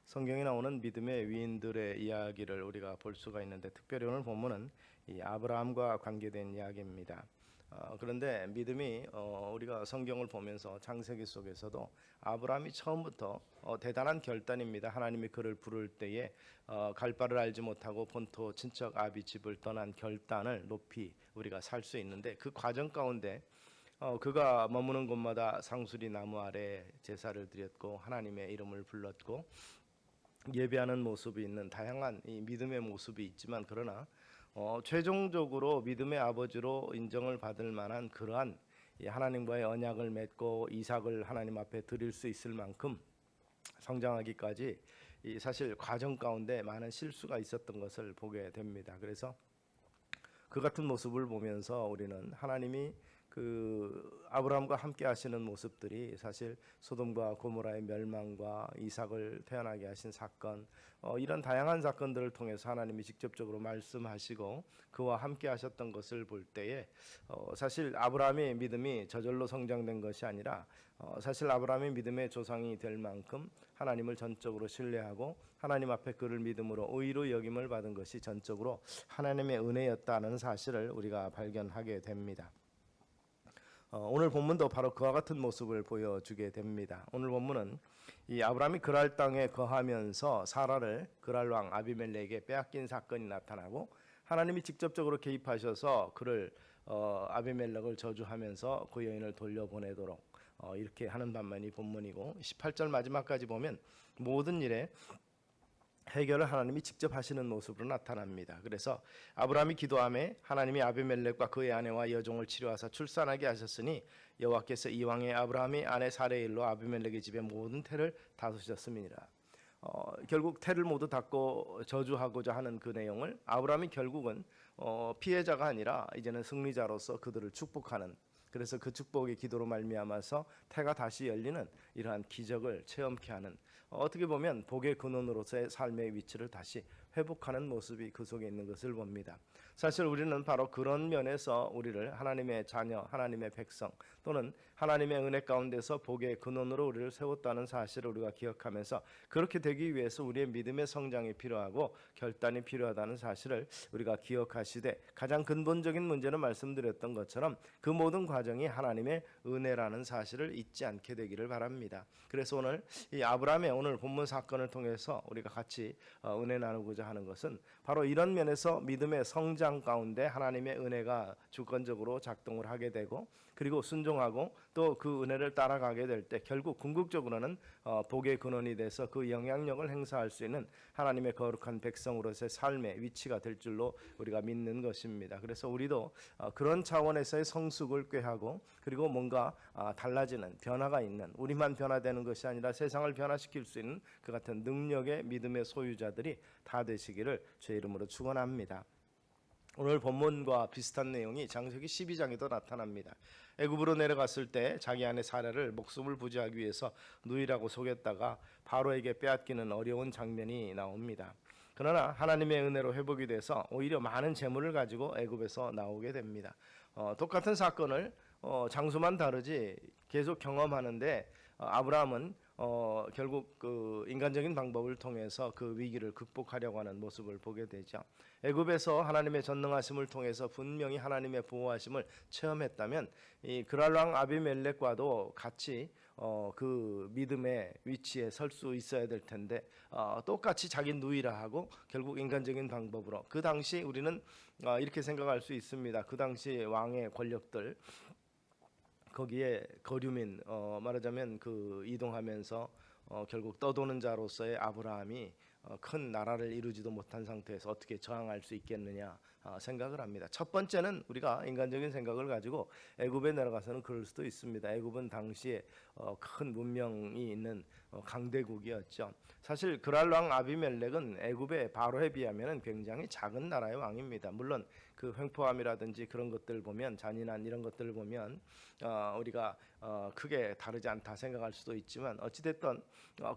성경에 나오는 믿음의 위인들의 이야기를 우리가 볼 수가 있는데, 특별히 오늘 본문은 이 아브라함과 관계된 이야기입니다. 그런데 믿음이 우리가 성경을 보면서 창세기 속에서도 아브라함이 처음부터 대단한 결단입니다. 하나님이 그를 부를 때에 갈 바를 알지 못하고 본토 친척 아비 집을 떠난 결단을 높이 우리가 살 수 있는데, 그 과정 가운데 그가 머무는 곳마다 상수리 나무 아래 제사를 드렸고 하나님의 이름을 불렀고 예배하는 모습이 있는 다양한 이 믿음의 모습이 있지만, 그러나 최종적으로 믿음의 아버지로 인정을 받을 만한 그러한 이 하나님과의 언약을 맺고 이삭을 하나님 앞에 드릴 수 있을 만큼 성장하기까지 이 사실 과정 가운데 많은 실수가 있었던 것을 보게 됩니다. 그래서 그 같은 모습을 보면서 우리는 하나님이 그 아브라함과 함께 하시는 모습들이 사실 소돔과 고모라의 멸망과 이삭을 태어나게 하신 사건, 이런 다양한 사건들을 통해서 하나님이 직접적으로 말씀하시고 그와 함께 하셨던 것을 볼 때에 사실 아브라함의 믿음이 저절로 성장된 것이 아니라 사실 아브라함의 믿음의 조상이 될 만큼 하나님을 전적으로 신뢰하고 하나님 앞에 그를 믿음으로 의로 여김을 받은 것이 전적으로 하나님의 은혜였다는 사실을 우리가 발견하게 됩니다. 오늘 본문도 바로 그와 같은 모습을 보여주게 됩니다. 오늘 본문은 이 아브라함이 그랄 땅에 거하면서 사라를 그랄 왕 아비멜렉에게 빼앗긴 사건이 나타나고, 하나님이 직접적으로 개입하셔서 그를 아비멜렉을 저주하면서 그 여인을 돌려보내도록 이렇게 하는 반면이 본문이고, 18절 마지막까지 보면 모든 일에 해결을 하나님이 직접 하시는 모습으로 나타납니다. 그래서 아브라함이 기도하며 하나님이 아비멜렉과 그의 아내와 여종을 치료하사 출산하게 하셨으니 여호와께서 이왕에 아브라함이 아내 사레의 일로 아비멜렉의 집에 모든 태를 다스셨음이니라. 결국 태를 모두 닫고 저주하고자 하는 그 내용을 아브라함이 결국은 피해자가 아니라 이제는 승리자로서 그들을 축복하는, 그래서 그 축복의 기도로 말미암아서 태가 다시 열리는 이러한 기적을 체험케 하는, 어떻게 보면 복의 근원으로서의 삶의 위치를 다시 회복하는 모습이 그 속에 있는 것을 봅니다. 사실 우리는 바로 그런 면에서 우리를 하나님의 자녀, 하나님의 백성 또는 하나님의 은혜 가운데서 복의 근원으로 우리를 세웠다는 사실을 우리가 기억하면서, 그렇게 되기 위해서 우리의 믿음의 성장이 필요하고 결단이 필요하다는 사실을 우리가 기억하시되, 가장 근본적인 문제는 말씀드렸던 것처럼 그 모든 과정이 하나님의 은혜라는 사실을 잊지 않게 되기를 바랍니다. 그래서 오늘 이 아브라함의 오늘 본문 사건을 통해서 우리가 같이 은혜 나누고자 하는 것은 바로 이런 면에서 믿음의 성장 가운데 하나님의 은혜가 주권적으로 작동을 하게 되고, 그리고 순종하고 또 그 은혜를 따라가게 될 때 결국 궁극적으로는 복의 근원이 돼서 그 영향력을 행사할 수 있는 하나님의 거룩한 백성으로서의 삶의 위치가 될 줄로 우리가 믿는 것입니다. 그래서 우리도 그런 차원에서의 성숙을 꾀하고, 그리고 뭔가 달라지는 변화가 있는, 우리만 변화되는 것이 아니라 세상을 변화시킬 수 있는 그 같은 능력의 믿음의 소유자들이 다 되시기를 주의 이름으로 축원합니다. 오늘 본문과 비슷한 내용이 창세기 12장에도 나타납니다. 애굽으로 내려갔을 때 자기 아내 사라를 목숨을 부지하기 위해서 누이라고 속였다가 바로에게 빼앗기는 어려운 장면이 나옵니다. 그러나 하나님의 은혜로 회복이 돼서 오히려 많은 재물을 가지고 애굽에서 나오게 됩니다. 똑같은 사건을 장소만 다르지 계속 경험하는데, 아브라함은 결국 그 인간적인 방법을 통해서 그 위기를 극복하려고 하는 모습을 보게 되죠. 애굽에서 하나님의 전능하심을 통해서 분명히 하나님의 보호하심을 체험했다면, 이 그랄 왕 아비멜렉과도 같이 그 믿음의 위치에 설 수 있어야 될 텐데, 똑같이 자기 누이라 하고 결국 인간적인 방법으로, 그 당시 우리는 이렇게 생각할 수 있습니다. 그 당시 왕의 권력들, 거기에 거류민, 말하자면 그 이동하면서 결국 떠도는 자로서의 아브라함이 큰 나라를 이루지도 못한 상태에서 어떻게 저항할 수 있겠느냐 생각을 합니다. 첫 번째는 우리가 인간적인 생각을 가지고 애굽에 내려가서는 그럴 수도 있습니다. 애굽은 당시에 큰 문명이 있는 강대국이었죠. 사실 그랄 왕 아비멜렉은 애굽의 바로에 비하면 굉장히 작은 나라의 왕입니다. 물론 그 횡포함이라든지 그런 것들 보면, 잔인한 이런 것들을 보면 우리가 크게 다르지 않다 생각할 수도 있지만, 어찌됐든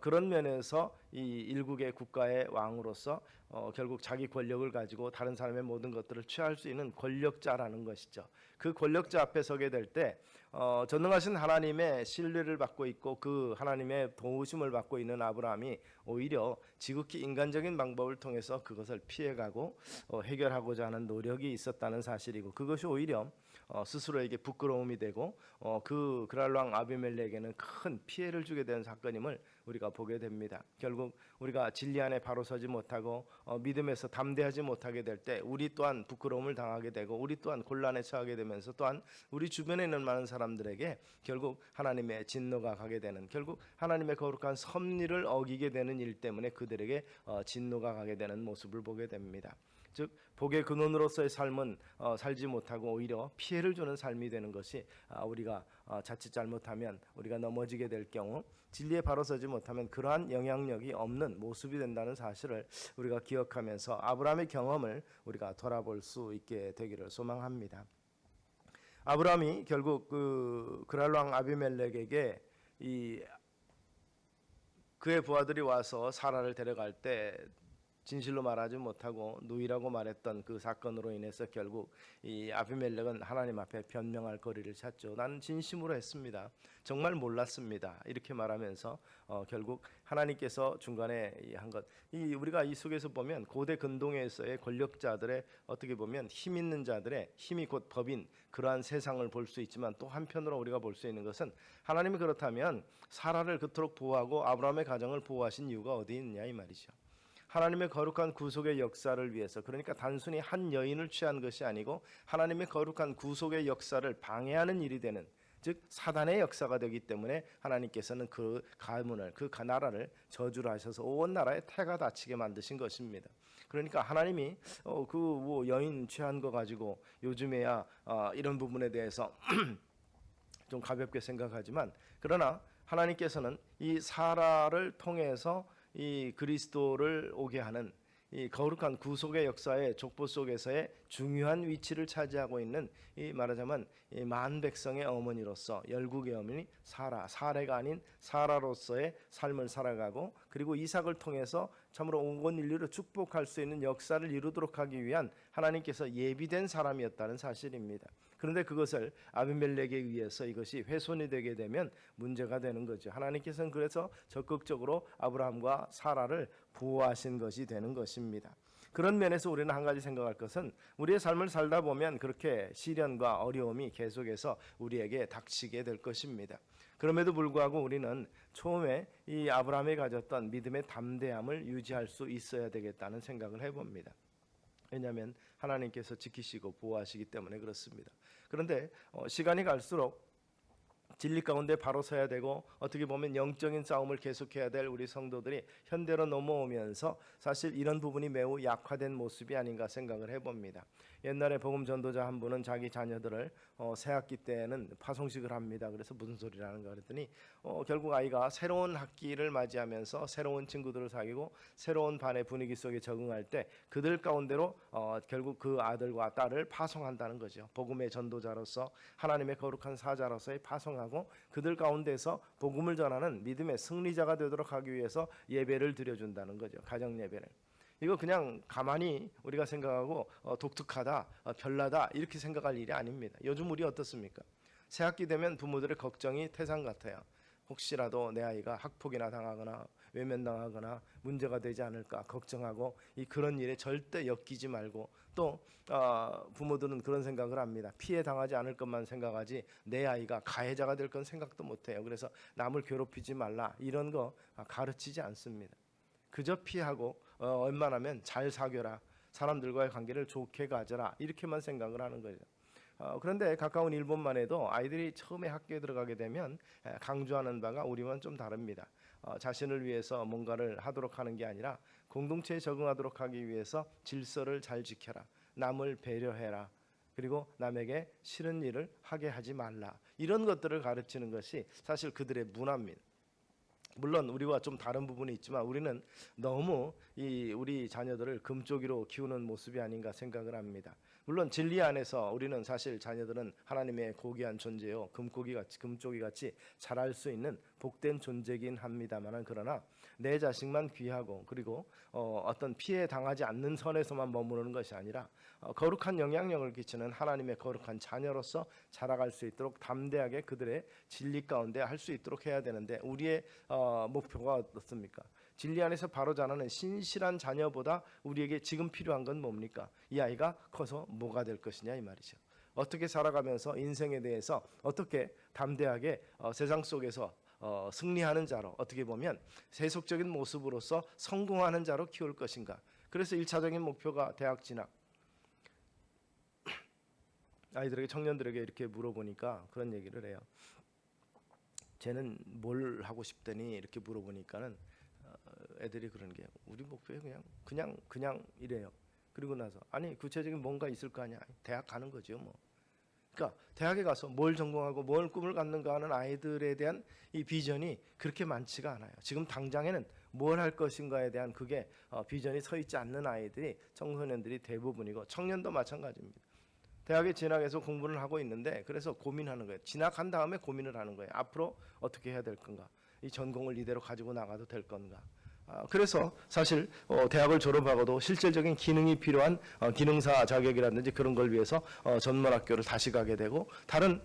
그런 면에서 이 일국의 국가의 왕으로서 결국 자기 권력을 가지고 다른 사람의 모든 것들을 취할 수 있는 권력자라는 것이죠. 그 권력자 앞에 서게 될 때 전능하신 하나님의 신뢰를 받고 있고 그 하나님의 도우심을 받고 있는 아브라함이 오히려 지극히 인간적인 방법을 통해서 그것을 피해가고 해결하고자 하는 노력이 있었다는 사실이고, 그것이 오히려 스스로에게 부끄러움이 되고 그 그랄 왕 아비멜렉에게는 큰 피해를 주게 된 사건임을 우리가 보게 됩니다. 결국 우리가 진리 안에 바로 서지 못하고 믿음에서 담대하지 못하게 될 때 우리 또한 부끄러움을 당하게 되고, 우리 또한 곤란에 처하게 되면서 또한 우리 주변에 있는 많은 사람들에게 결국 하나님의 진노가 가게 되는, 결국 하나님의 거룩한 섭리를 어기게 되는 일 때문에 그들에게 진노가 가게 되는 모습을 보게 됩니다. 즉 복의 근원으로서의 삶은 살지 못하고 오히려 피해를 주는 삶이 되는 것이, 우리가 자칫 잘못하면 우리가 넘어지게 될 경우 진리에 바로 서지 못하면 그러한 영향력이 없는 모습이 된다는 사실을 우리가 기억하면서 아브라함의 경험을 우리가 돌아볼 수 있게 되기를 소망합니다. 아브라함이 결국 그랄 왕 아비멜렉에게 그의 부하들이 와서 사라를 데려갈 때 진실로 말하지 못하고 누이라고 말했던 그 사건으로 인해서 결국 이 아비멜렉은 하나님 앞에 변명할 거리를 찾죠. 나는 진심으로 했습니다. 정말 몰랐습니다. 이렇게 말하면서 결국 하나님께서 중간에 한 것, 우리가 이 속에서 보면 고대 근동에서의 권력자들의, 어떻게 보면 힘 있는 자들의 힘이 곧 법인 그러한 세상을 볼 수 있지만, 또 한편으로 우리가 볼 수 있는 것은 하나님이 그렇다면 사라를 그토록 보호하고 아브라함의 가정을 보호하신 이유가 어디 있느냐 이 말이죠. 하나님의 거룩한 구속의 역사를 위해서, 그러니까 단순히 한 여인을 취한 것이 아니고 하나님의 거룩한 구속의 역사를 방해하는 일이 되는, 즉 사단의 역사가 되기 때문에 하나님께서는 그 가문을, 그 나라를 저주를 하셔서 온 나라에 태가 닥치게 만드신 것입니다. 그러니까 하나님이 그 여인 취한 거 가지고 요즘에야 이런 부분에 대해서 좀 가볍게 생각하지만, 그러나 하나님께서는 이 사라를 통해서 이 그리스도를 오게 하는 이 거룩한 구속의 역사의 족보 속에서의 중요한 위치를 차지하고 있는, 이 말하자면 이 만 백성의 어머니로서, 열국의 어머니 사레가 아닌 사라로서의 삶을 살아가고, 그리고 이삭을 통해서 참으로 온 인류를 축복할 수 있는 역사를 이루도록 하기 위한 하나님께서 예비된 사람이었다는 사실입니다. 그런데 그것을 아비멜렉에 의해서 이것이 훼손이 되게 되면 문제가 되는 거죠. 하나님께서는 그래서 적극적으로 아브라함과 사라를 보호하신 것이 되는 것입니다. 그런 면에서 우리는 한 가지 생각할 것은, 우리의 삶을 살다 보면 그렇게 시련과 어려움이 계속해서 우리에게 닥치게 될 것입니다. 그럼에도 불구하고 우리는 처음에 이 아브라함이 가졌던 믿음의 담대함을 유지할 수 있어야 되겠다는 생각을 해봅니다. 왜냐하면 하나님께서 지키시고 보호하시기 때문에 그렇습니다. 그런데 시간이 갈수록 진리 가운데 바로 서야 되고, 어떻게 보면 영적인 싸움을 계속해야 될 우리 성도들이 현대로 넘어오면서 사실 이런 부분이 매우 약화된 모습이 아닌가 생각을 해봅니다. 옛날에 복음 전도자 한 분은 자기 자녀들을 새학기 때는 파송식을 합니다. 그래서 무슨 소리라는가 그랬더니 결국 아이가 새로운 학기를 맞이하면서 새로운 친구들을 사귀고 새로운 반의 분위기 속에 적응할 때 그들 가운데로 결국 그 아들과 딸을 파송한다는 거죠. 복음의 전도자로서, 하나님의 거룩한 사자로서의 파송하고, 그들 가운데서 복음을 전하는 믿음의 승리자가 되도록 하기 위해서 예배를 드려준다는 거죠. 가정 예배를. 이거 그냥 가만히 우리가 생각하고 독특하다, 별나다 이렇게 생각할 일이 아닙니다. 요즘 우리 어떻습니까? 새학기 되면 부모들의 걱정이 태산 같아요. 혹시라도 내 아이가 학폭이나 당하거나 외면당하거나 문제가 되지 않을까 걱정하고, 그런 일에 절대 엮이지 말고, 또 부모들은 그런 생각을 합니다. 피해 당하지 않을 것만 생각하지 내 아이가 가해자가 될 건 생각도 못해요. 그래서 남을 괴롭히지 말라, 이런 거 가르치지 않습니다. 그저 피하고 웬만하면 잘 사귀어라, 사람들과의 관계를 좋게 가져라, 이렇게만 생각을 하는 거죠. 그런데 가까운 일본만 해도 아이들이 처음에 학교에 들어가게 되면 강조하는 바가 우리와는 좀 다릅니다. 자신을 위해서 뭔가를 하도록 하는 게 아니라 공동체에 적응하도록 하기 위해서 질서를 잘 지켜라, 남을 배려해라, 그리고 남에게 싫은 일을 하게 하지 말라, 이런 것들을 가르치는 것이 사실 그들의 문화입니다. 물론 우리와 좀 다른 부분이 있지만 우리는 너무 우리 자녀들을 금쪽이로 키우는 모습이 아닌가 생각을 합니다. 물론 진리 안에서 우리는 사실 자녀들은 하나님의 고귀한 존재요, 금쪽이 같이 자랄 수 있는 복된 존재긴 합니다만, 그러나 내 자식만 귀하고 그리고 어떤 피해 당하지 않는 선에서만 머무르는 것이 아니라 거룩한 영향력을 끼치는 하나님의 거룩한 자녀로서 자라갈 수 있도록 담대하게 그들의 진리 가운데 할 수 있도록 해야 되는데, 우리의 목표가 어떻습니까? 진리 안에서 바로 자라는 신실한 자녀보다 우리에게 지금 필요한 건 뭡니까? 이 아이가 커서 뭐가 될 것이냐 이 말이죠. 어떻게 살아가면서 인생에 대해서 어떻게 담대하게 세상 속에서 승리하는 자로, 어떻게 보면 세속적인 모습으로서 성공하는 자로 키울 것인가. 그래서 1차적인 목표가 대학 진학. 아이들에게, 청년들에게 이렇게 물어보니까 그런 얘기를 해요. 쟤는 뭘 하고 싶더니 이렇게 물어보니까는 애들이 그런 게, 우리 목표에 그냥 이래요. 그리고 나서 아니 구체적인 뭔가 있을 거 아니야. 대학 가는 거죠 뭐. 그러니까 대학에 가서 뭘 전공하고 뭘 꿈을 갖는가 하는 아이들에 대한 이 비전이 그렇게 많지가 않아요. 지금 당장에는 뭘 할 것인가에 대한 그게 비전이 서 있지 않는 아이들이, 청소년들이 대부분이고, 청년도 마찬가지입니다. 대학에 진학해서 공부를 하고 있는데, 그래서 고민하는 거예요. 진학한 다음에 고민을 하는 거예요. 앞으로 어떻게 해야 될 건가? 이 전공을 이대로 가지고 나가도 될 건가? 그래서 사실 대학을 졸업하고도 실질적인 기능이 필요한 기능사 자격이라든지 그런 걸 위해서 전문학교를 다시 가게 되고 다른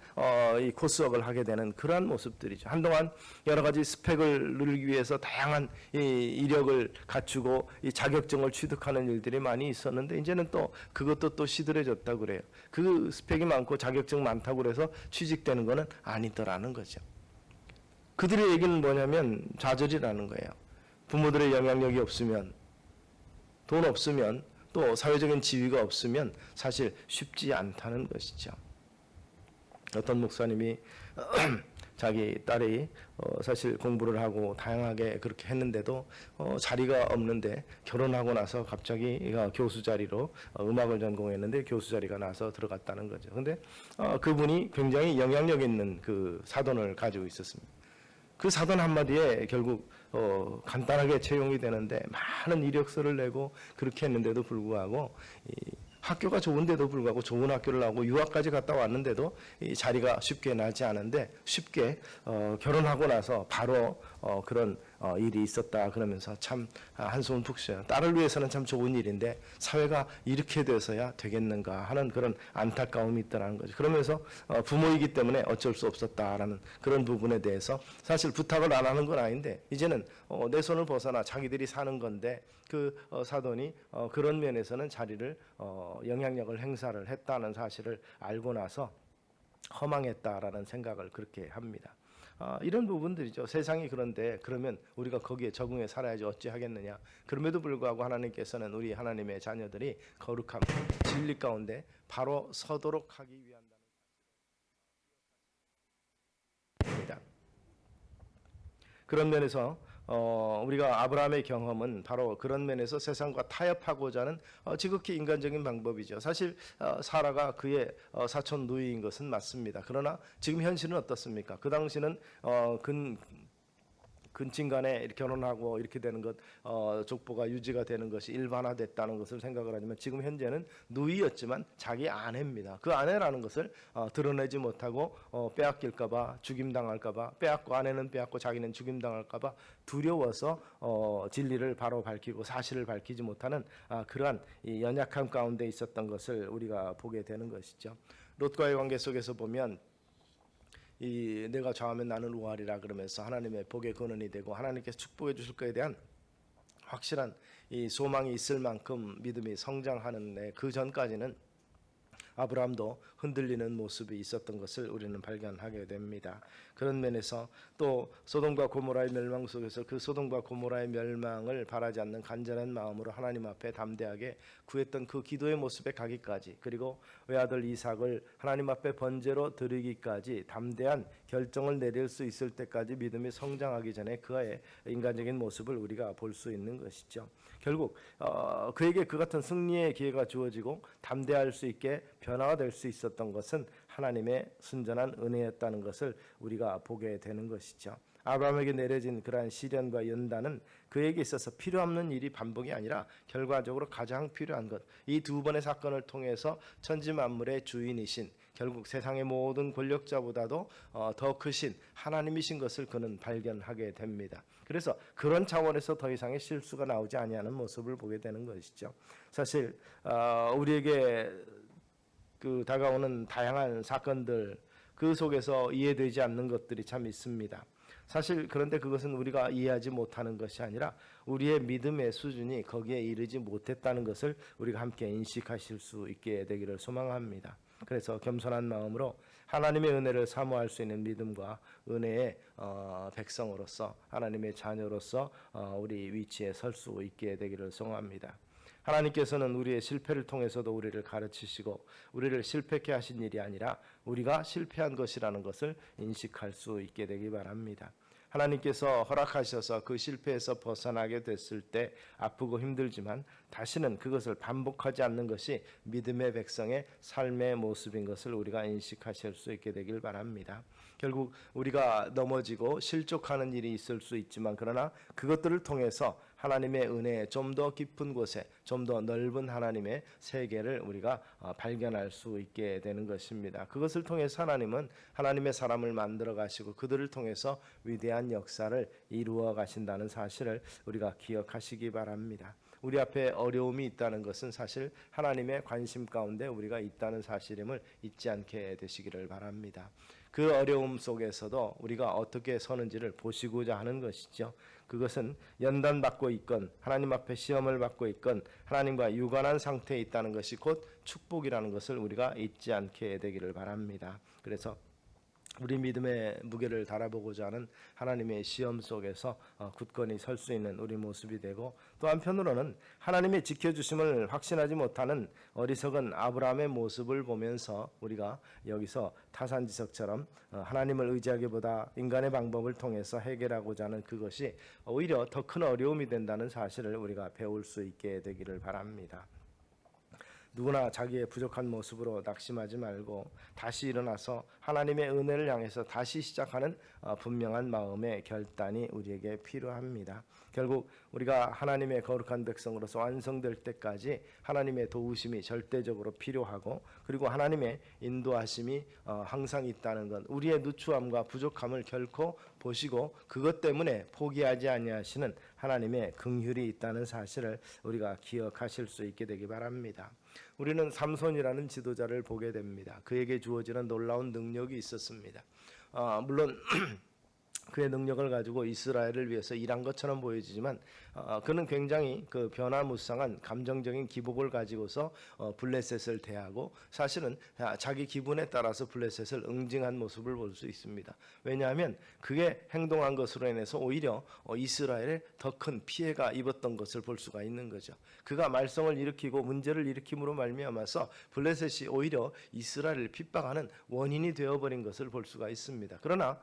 이 코스웍을 하게 되는 그러한 모습들이죠. 한동안 여러 가지 스펙을 누리기 위해서 다양한 이 이력을 갖추고 이 자격증을 취득하는 일들이 많이 있었는데, 이제는 또 그것도 또 시들해졌다고 그래요. 그 스펙이 많고 자격증 많다고 그래서 취직되는 거는 아니더라는 거죠. 그들의 얘기는 뭐냐면 좌절이라는 거예요. 부모들의 영향력이 없으면, 돈 없으면, 또 사회적인 지위가 없으면 사실 쉽지 않다는 것이죠. 어떤 목사님이 자기 딸이 사실 공부를 하고 다양하게 그렇게 했는데도 자리가 없는데, 결혼하고 나서 갑자기 교수 자리로, 음악을 전공했는데 교수 자리가 나서 들어갔다는 거죠. 근데 그분이 굉장히 영향력 있는 그 사돈을 가지고 있었습니다. 그 사돈 한마디에 결국 간단하게 채용이 되는데, 많은 이력서를 내고 그렇게 했는데도 불구하고, 학교가 좋은데도 불구하고, 좋은 학교를 나오고 유학까지 갔다 왔는데도 이 자리가 쉽게 나지 않은데, 쉽게 결혼하고 나서 바로 그런 일이 있었다 그러면서 참 한숨을 푹 쉬어요. 딸을 위해서는 참 좋은 일인데 사회가 이렇게 돼서야 되겠는가 하는 그런 안타까움이 있다는 거죠. 그러면서 부모이기 때문에 어쩔 수 없었다라는 그런 부분에 대해서 사실 부탁을 안 하는 건 아닌데, 이제는 내 손을 벗어나 자기들이 사는 건데, 그 사돈이 그런 면에서는 자리를 영향력을 행사를 했다는 사실을 알고 나서 허망했다라는 생각을 그렇게 합니다. 이런 부분들이죠. 세상이 그런데, 그러면 우리가 거기에 적응해 살아야지 어찌하겠느냐. 그럼에도 불구하고 하나님께서는 우리 하나님의 자녀들이 거룩함, 진리 가운데 바로 서도록 하기 위한다는 것입니다. 그런 면에서 우리가 아브라함의 경험은 바로 그런 면에서 세상과 타협하고자 하는 지극히 인간적인 방법이죠. 사실 사라가 그의 사촌 누이인 것은 맞습니다. 그러나 지금 현실은 어떻습니까? 그 당시는 근친간에 이렇게 결혼하고 이렇게 되는 것, 족보가 유지가 되는 것이 일반화됐다는 것을 생각을 하지만, 지금 현재는 누이였지만 자기 아내입니다. 그 아내라는 것을 드러내지 못하고 빼앗길까봐, 죽임당할까봐, 빼앗고 아내는 빼앗고 자기는 죽임당할까봐 두려워서 진리를 바로 밝히고 사실을 밝히지 못하는 그러한 이 연약함 가운데 있었던 것을 우리가 보게 되는 것이죠. 롯과의 관계 속에서 보면, 내가 좌하면 나는 우하리라 그러면서 하나님의 복의 근원이 되고 하나님께서 축복해 주실 것에 대한 확실한 이 소망이 있을 만큼 믿음이 성장하는 그 전까지는 아브라함도 흔들리는 모습이 있었던 것을 우리는 발견하게 됩니다. 그런 면에서 또 소돔과 고모라의 멸망 속에서 그 소돔과 고모라의 멸망을 바라지 않는 간절한 마음으로 하나님 앞에 담대하게 구했던 그 기도의 모습에 가기까지, 그리고 외아들 이삭을 하나님 앞에 번제로 드리기까지 담대한 결정을 내릴 수 있을 때까지 믿음이 성장하기 전에 그의 인간적인 모습을 우리가 볼 수 있는 것이죠. 결국 그에게 그 같은 승리의 기회가 주어지고 담대할 수 있게 변화가 될 수 있었던 것은 하나님의 순전한 은혜였다는 것을 우리가 보게 되는 것이죠. 아브라함에게 내려진 그러한 시련과 연단은 그에게 있어서 필요 없는 일이 반복이 아니라 결과적으로 가장 필요한 것, 이 두 번의 사건을 통해서 천지 만물의 주인이신, 결국 세상의 모든 권력자보다도 더 크신 하나님이신 것을 그는 발견하게 됩니다. 그래서 그런 차원에서 더 이상의 실수가 나오지 아니하는 모습을 보게 되는 것이죠. 사실 우리에게 그 다가오는 다양한 사건들, 그 속에서 이해되지 않는 것들이 참 있습니다. 사실 그런데 그것은 우리가 이해하지 못하는 것이 아니라 우리의 믿음의 수준이 거기에 이르지 못했다는 것을 우리가 함께 인식하실 수 있게 되기를 소망합니다. 그래서 겸손한 마음으로 하나님의 은혜를 사모할 수 있는 믿음과 은혜의 백성으로서, 하나님의 자녀로서 우리 위치에 설 수 있게 되기를 소망합니다. 하나님께서는 우리의 실패를 통해서도 우리를 가르치시고 우리를 실패케 하신 일이 아니라 우리가 실패한 것이라는 것을 인식할 수 있게 되기 바랍니다. 하나님께서 허락하셔서 그 실패에서 벗어나게 됐을 때 아프고 힘들지만 다시는 그것을 반복하지 않는 것이 믿음의 백성의 삶의 모습인 것을 우리가 인식하실 수 있게 되길 바랍니다. 결국 우리가 넘어지고 실족하는 일이 있을 수 있지만 그러나 그것들을 통해서 하나님의 은혜의 좀 더 깊은 곳에, 좀 더 넓은 하나님의 세계를 우리가 발견할 수 있게 되는 것입니다. 그것을 통해서 하나님은 하나님의 사람을 만들어 가시고 그들을 통해서 위대한 역사를 이루어 가신다는 사실을 우리가 기억하시기 바랍니다. 우리 앞에 어려움이 있다는 것은 사실 하나님의 관심 가운데 우리가 있다는 사실임을 잊지 않게 되시기를 바랍니다. 그 어려움 속에서도 우리가 어떻게 서는지를 보시고자 하는 것이죠. 그것은 연단받고 있건 하나님 앞에 시험을 받고 있건 하나님과 유관한 상태에 있다는 것이 곧 축복이라는 것을 우리가 잊지 않게 되기를 바랍니다. 그래서 우리 믿음의 무게를 달아보고자 하는 하나님의 시험 속에서 굳건히 설 수 있는 우리 모습이 되고, 또 한편으로는 하나님의 지켜주심을 확신하지 못하는 어리석은 아브라함의 모습을 보면서 우리가 여기서 타산지석처럼 하나님을 의지하기보다 인간의 방법을 통해서 해결하고자 하는 그것이 오히려 더 큰 어려움이 된다는 사실을 우리가 배울 수 있게 되기를 바랍니다. 누구나 자기의 부족한 모습으로 낙심하지 말고 다시 일어나서 하나님의 은혜를 향해서 다시 시작하는 분명한 마음의 결단이 우리에게 필요합니다. 결국 우리가 하나님의 거룩한 백성으로서 완성될 때까지 하나님의 도우심이 절대적으로 필요하고, 그리고 하나님의 인도하심이 항상 있다는 것, 우리의 누추함과 부족함을 결코 보시고 그것 때문에 포기하지 아니하시는 하나님의 긍휼이 있다는 사실을 우리가 기억하실 수 있게 되기 바랍니다. 우리는 삼손이라는 지도자를 보게 됩니다. 그에게 주어지는 놀라운 능력이 있었습니다. 물론 그의 능력을 가지고 이스라엘을 위해서 일한 것처럼 보여지지만 그는 굉장히 그 변화무쌍한 감정적인 기복을 가지고서 블레셋을 대하고, 사실은 자기 기분에 따라서 블레셋을 응징한 모습을 볼 수 있습니다. 왜냐하면 그게 행동한 것으로 인해서 오히려 이스라엘에 더 큰 피해가 입었던 것을 볼 수가 있는 거죠. 그가 말썽을 일으키고 문제를 일으킴으로 말미암아서 블레셋이 오히려 이스라엘을 핍박하는 원인이 되어버린 것을 볼 수가 있습니다. 그러나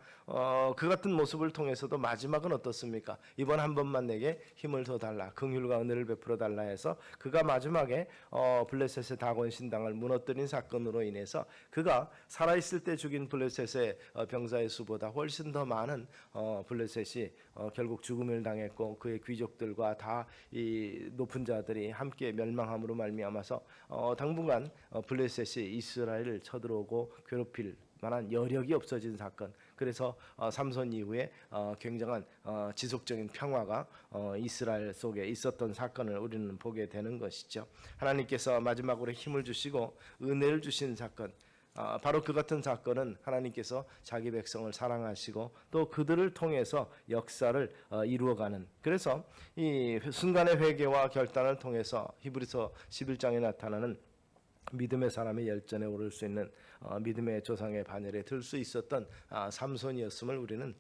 그 같은 모습을 통해서도 마지막은 어떻습니까? 이번 한 번만 내게 힘을 더 달라, 긍휼과 은혜를 베풀어 달라 해서 그가 마지막에 블레셋의 다곤 신당을 무너뜨린 사건으로 인해서 그가 살아있을 때 죽인 블레셋의 병사의 수보다 훨씬 더 많은 블레셋이 결국 죽음을 당했고, 그의 귀족들과 다 이 높은 자들이 함께 멸망함으로 말미암아서 당분간 블레셋이 이스라엘을 쳐들어오고 괴롭힐 만한 여력이 없어진 사건. 그래서 삼손 이후에 굉장한 지속적인 평화가 이스라엘 속에 있었던 사건을 우리는 보게 되는 것이죠. 하나님께서 마지막으로 힘을 주시고 은혜를 주신 사건, 바로 그 같은 사건은 하나님께서 자기 백성을 사랑하시고 또 그들을 통해서 역사를 이루어가는, 그래서 이 순간의 회개와 결단을 통해서 히브리서 11장에 나타나는 믿음의 사람의 열전에 오를 수 있는 믿음의 조상의 반열에 들 수 있었던 삼손이었음을 우리는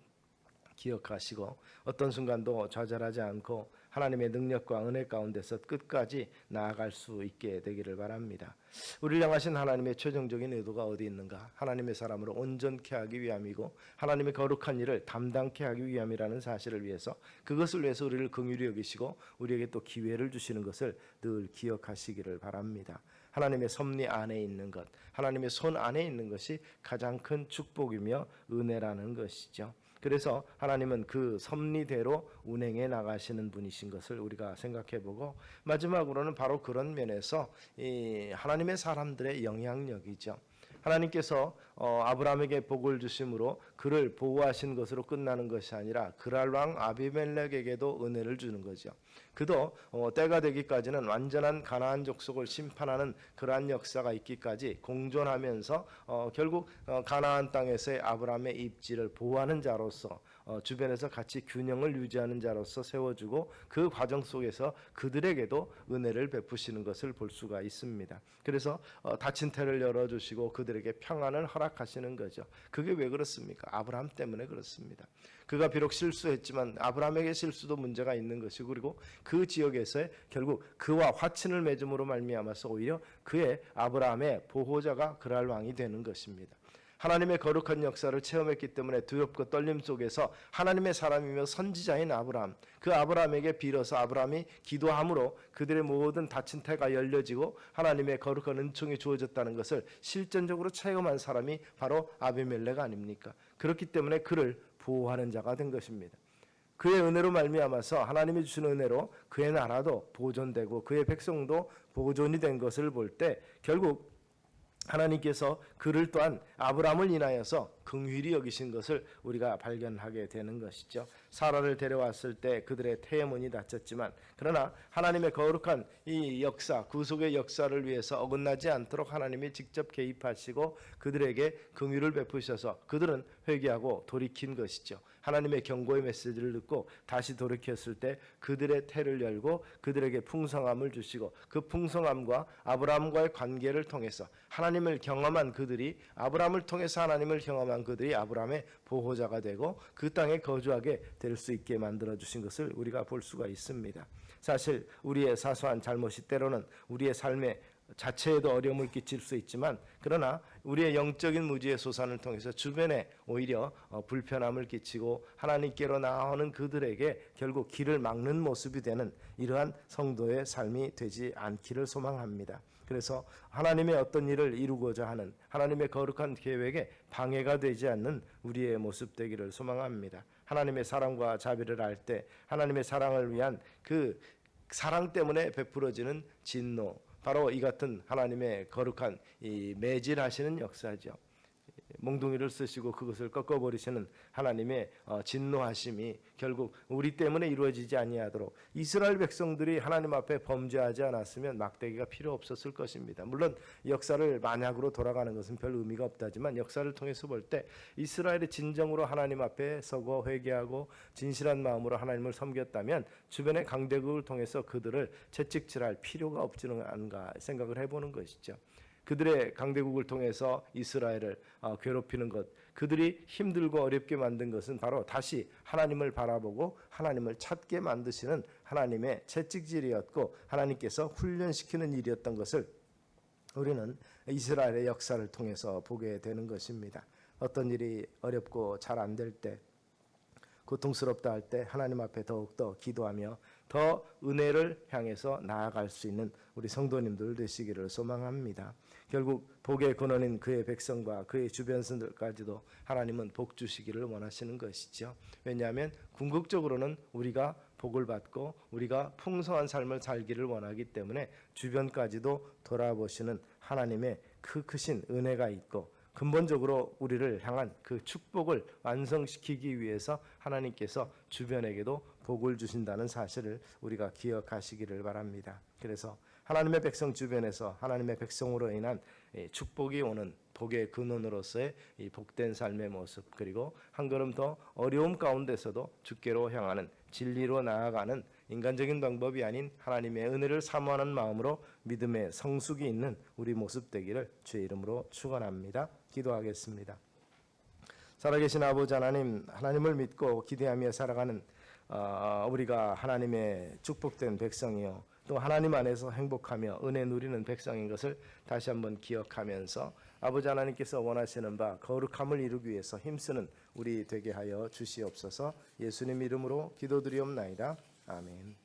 기억하시고, 어떤 순간도 좌절하지 않고 하나님의 능력과 은혜 가운데서 끝까지 나아갈 수 있게 되기를 바랍니다. 우리를 향하신 하나님의 최종적인 의도가 어디 있는가? 하나님의 사람으로 온전케 하기 위함이고 하나님의 거룩한 일을 담당케 하기 위함이라는 사실을 위해서, 그것을 위해서 우리를 긍휼히 여기시고 우리에게 또 기회를 주시는 것을 늘 기억하시기를 바랍니다. 하나님의 섭리 안에 있는 것, 하나님의 손 안에 있는 것이 가장 큰 축복이며 은혜라는 것이죠. 그래서 하나님은 그 섭리대로 운행해 나가시는 분이신 것을 우리가 생각해보고, 마지막으로는 바로 그런 면에서 이 하나님의 사람들의 영향력이죠. 하나님께서 아브라함에게 복을 주심으로 그를 보호하신 것으로 끝나는 것이 아니라 그랄 왕 아비멜렉에게도 은혜를 주는 거죠. 그도 때가 되기까지는 완전한 가나안 족속을 심판하는 그러한 역사가 있기까지 공존하면서 결국 가나안 땅에서의 아브라함의 입지를 보호하는 자로서, 주변에서 같이 균형을 유지하는 자로서 세워주고, 그 과정 속에서 그들에게도 은혜를 베푸시는 것을 볼 수가 있습니다. 그래서 닫힌 태를 열어주시고 그들에게 평안을 허락하시는 거죠. 그게 왜 그렇습니까? 아브라함 때문에 그렇습니다. 그가 비록 실수했지만 아브라함에게 실수도 문제가 있는 것이고, 그리고 그 지역에서의 결국 그와 화친을 맺음으로 말미암아서 오히려 그의 아브라함의 보호자가 그랄 왕이 되는 것입니다. 하나님의 거룩한 역사를 체험했기 때문에 두렵고 떨림 속에서 하나님의 사람이며 선지자인 아브라함, 그 아브라함에게 빌어서 아브라함이 기도함으로 그들의 모든 닫힌 태가 열려지고 하나님의 거룩한 은총이 주어졌다는 것을 실전적으로 체험한 사람이 바로 아비멜렉 아닙니까? 그렇기 때문에 그를 보호하는 자가 된 것입니다. 그의 은혜로 말미암아서, 하나님이 주신 은혜로 그의 나라도 보존되고 그의 백성도 보존이 된 것을 볼 때, 결국 하나님께서 그를 또한 아브라함을 인하여서 긍휼히 여기신 것을 우리가 발견하게 되는 것이죠. 사라를 데려왔을 때 그들의 태의 문이 닫혔지만, 그러나 하나님의 거룩한 이 역사, 구속의 역사를 위해서 어긋나지 않도록 하나님이 직접 개입하시고 그들에게 긍휼을 베푸셔서 그들은 회개하고 돌이킨 것이죠. 하나님의 경고의 메시지를 듣고 다시 돌이켰을 때 그들의 태를 열고 그들에게 풍성함을 주시고, 그 풍성함과 아브라함과의 관계를 통해서 하나님을 경험한 그들이, 아브라함을 통해서 하나님을 경험한 그들이 아브라함의 보호자가 되고 그 땅에 거주하게 될 수 있게 만들어 주신 것을 우리가 볼 수가 있습니다. 사실 우리의 사소한 잘못이 때로는 우리의 삶의 자체에도 어려움을 끼칠 수 있지만, 그러나 우리의 영적인 무지의 소산을 통해서 주변에 오히려 불편함을 끼치고 하나님께로 나아오는 그들에게 결국 길을 막는 모습이 되는 이러한 성도의 삶이 되지 않기를 소망합니다. 그래서 하나님의 어떤 일을 이루고자 하는 하나님의 거룩한 계획에 방해가 되지 않는 우리의 모습 되기를 소망합니다. 하나님의 사랑과 자비를 알 때 하나님의 사랑을 위한 그 사랑 때문에 베풀어지는 진노, 바로 이 같은 하나님의 거룩한 이 매질하시는 역사죠. 몽둥이를 쓰시고 그것을 꺾어버리시는 하나님의 진노하심이 결국 우리 때문에 이루어지지 아니하도록, 이스라엘 백성들이 하나님 앞에 범죄하지 않았으면 막대기가 필요 없었을 것입니다. 물론 역사를 만약으로 돌아가는 것은 별 의미가 없다지만, 역사를 통해서 볼 때 이스라엘이 진정으로 하나님 앞에 서고 회개하고 진실한 마음으로 하나님을 섬겼다면 주변의 강대국을 통해서 그들을 채찍질할 필요가 없지는 않은가 생각을 해보는 것이죠. 그들의 강대국을 통해서 이스라엘을 괴롭히는 것, 그들이 힘들고 어렵게 만든 것은 바로 다시 하나님을 바라보고 하나님을 찾게 만드시는 하나님의 채찍질이었고, 하나님께서 훈련시키는 일이었던 것을 우리는 이스라엘의 역사를 통해서 보게 되는 것입니다. 어떤 일이 어렵고 잘 안 될 때, 고통스럽다 할 때 하나님 앞에 더욱더 기도하며 더 은혜를 향해서 나아갈 수 있는 우리 성도님들 되시기를 소망합니다. 결국 복의 근원인 그의 백성과 그의 주변선들까지도 하나님은 복 주시기를 원하시는 것이죠. 왜냐하면 궁극적으로는 우리가 복을 받고 우리가 풍성한 삶을 살기를 원하기 때문에 주변까지도 돌아보시는 하나님의 그 크신 은혜가 있고, 근본적으로 우리를 향한 그 축복을 완성시키기 위해서 하나님께서 주변에게도 복을 주신다는 사실을 우리가 기억하시기를 바랍니다. 그래서 하나님의 백성 주변에서 하나님의 백성으로 인한 축복이 오는 복의 근원으로서의 이 복된 삶의 모습, 그리고 한 걸음 더 어려움 가운데서도 주께로 향하는 진리로 나아가는 인간적인 방법이 아닌 하나님의 은혜를 사모하는 마음으로 믿음의 성숙이 있는 우리 모습 되기를 주의 이름으로 축원합니다. 기도하겠습니다. 살아계신 아버지 하나님, 하나님을 믿고 기대하며 살아가는 우리가 하나님의 축복된 백성이요, 또 하나님 안에서 행복하며 은혜 누리는 백성인 것을 다시 한번 기억하면서 아버지 하나님께서 원하시는 바 거룩함을 이루기 위해서 힘쓰는 우리 되게 하여 주시옵소서. 예수님 이름으로 기도드리옵나이다. 아멘.